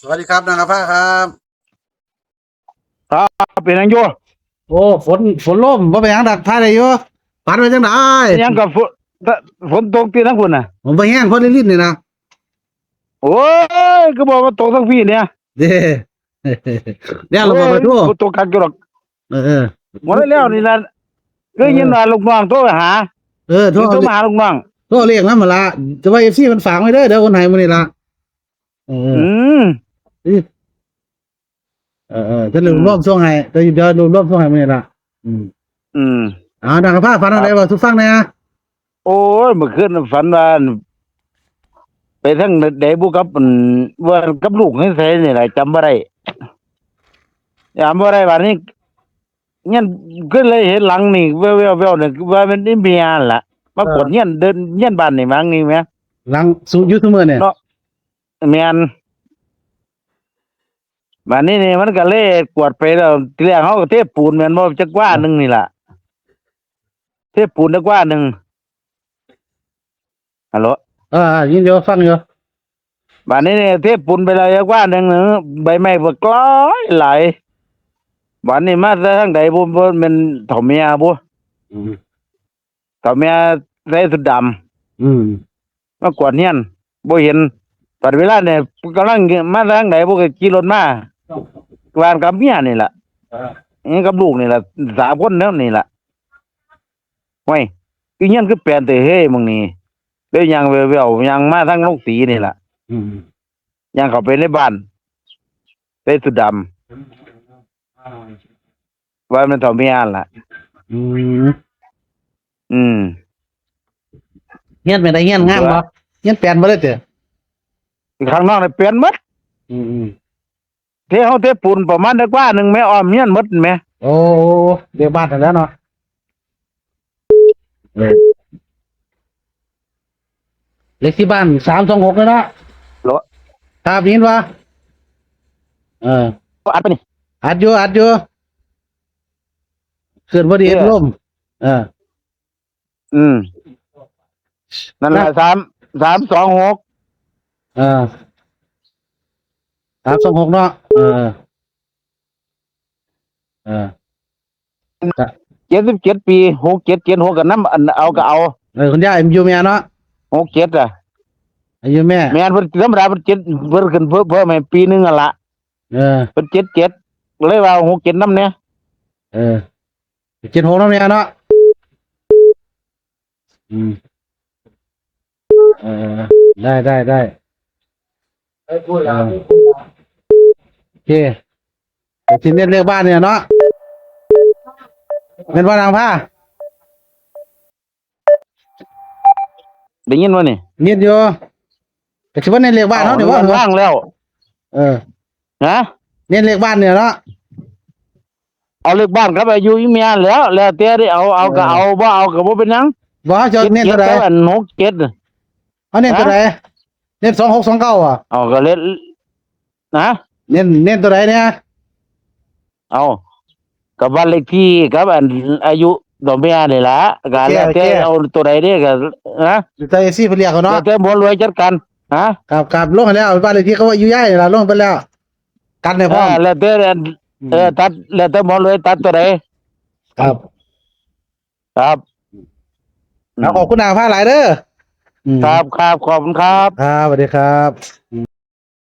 สวัสดีครับนางผ้าครับครับเป็นหยังอยู่โอ้ฝนล่มว่าไปหยังดักผ้าได้อยู่ปัดไปจังไดเป็นหยังกับฝนตกที่ทั้งคุณน่ะผมไปแห้งคนลิ้นๆนี่นะโอ้ยก็บอกว่าตกทั้งพี่เนี่ยเด้เดี๋ยวเราเอ้ยบอกไปดูบ่ตกกันอยู่หรอกเออหมดแล้วนี่ล่ะก็ยินว่าลูกน้องโทรไปหาโทรโทรมาหาลูกน้องโทรเรียกแล้วมาละจะว่าFCมันฝากไว้เด้อเดี๋ยวคนไหนมื้อนี้ละเอออืมจะลืมรวมส่งให้เดี๋ยวรวมส่งให้มื้อนี้ละอืมอืมนางผ้าฝันอะไรบ่ทุกฟังแหน่โอ้ยเมื่อคืนฝันว่าไปทั้งใดบุกับว่ากับลูกให้ใส่นี่แหละจำบ่ได้จำบ่ได้บัดนี้เนี่ยขึ้นเลยเห็นหลังนี่แววๆนี่ว่ามันนี่เมียล่ะมากดเงี้ยนเดินเงี้ยนบ้านนี่มั้งนี่แหมหลังสู่อยู่ซุมื้อเนี่ยเนาะแม่น บัดนี้นี่มันก็เลยกวดไปแล้วทีแรกเขาก็เทปูนแม่นบ่จักว่าหนึงนี่ล่ะเทปูนจักว่าหนึงฮัลโหลยินอยู่ฟังอยู่บัดนี้นี่เทปูนไปแล้วจักว่าหนึงใบไม้บ่กล้อยหลายบัดนี้มาแต่ทางใดบ่แม่นเฒ่าเมียบ่อืมเฒ่าเมียใส่สุดดำอืมมากวดเฮียนบ่เห็นปัดเวลาเนี่ยกำลังมาทางใดบ่ก็ขี่รถมาบ้านกับเมียนี่ล่ะนี่กับลูกนี่ล่ะ3คนแล้วนี่ล่ะโอ้ยคือเฮียนคือแปลนแต่เฮ้ยมึงนี่เด้ยังแววๆยังมาทางลงสีนี่ล่ะอืมยังเข้าไปในบ้านใส่สุดดำว่ามันเฒ่าเมียนั่นล่ะอืม อืมเฮียนเป็นไดเฮียนงามบ่เฮียนแปลนบ่ได้เด้อข้างนอกนี่เปลี่ยนหมดอืมเทเฮาเทปูนประมาณนึกว่าหนึงแม่อ้อมเฮียนหมดแม่โอ้เรียกบ้านนั่นแหล้วเนาะเออเลขที่บ้าน326เลยเนาะโหลครับยินบ่เอออัดไปนี่อัดอยู่ขึ้นบ่ดีเอ็ดลมเอออืมนั่นแหละ326เออ326เนาะเออ77 ปี6776ก็นำอันเอาก็เอาคุณย่าอยู่แม่เนาะ67อ่ะอายุแม่แม่นเพิ่นธรรมดาเพิ่น7เพิ่นขึ้นเพิ่มให้ปีนึงอ่ะล่ะเออเพิ่น77เลยว่า67นำเนี่ย เออ76เนาะแม่เนาะอืมเออได้โอเคแต่ที่เน้นเรียกบ้านเนี่ยเนาะเป็นว่านางผ้าได้ยินบ่นี่เนียนอยู่แต่ที่ว่าเน้นเรียกบ้านเนาะเดี๋ยวว่าว่างแล้วเออฮะเน้นเรียกบ้านเนี่ยเนาะเอาเลขบ้านครับอายุอีเมียแล้วแต่ได้เอาก็เอาบ่เอาก็บ่เป็นหยังบ่จะเน้นตัวใดอัน67เอาเน้นตัวใดเน้น2629อ่ะเอาก็เล่นนะเน้นตัวใดเนี่ยเอากับบ้านเลขที่กับอันอายุดอกเบี้ยนี่ล่ะก็แล้วแต่เอาตัวใดเด้ก็นะใจซี่เพิ่นเรียกเขาเนาะแล้วแต่บ่รวยจัดการฮะครับลงให้แล้วบ้านเลขที่เขาว่าอยู่ย้ายนี่ล่ะลงไปแล้วกันให้พร้อมแล้วแต่ตัดแล้วแต่บ่รวยตัดตัวใดครับครับขอบคุณนางผ้าหลายเด้อครับขอบคุณครับครับสวัสดีครับ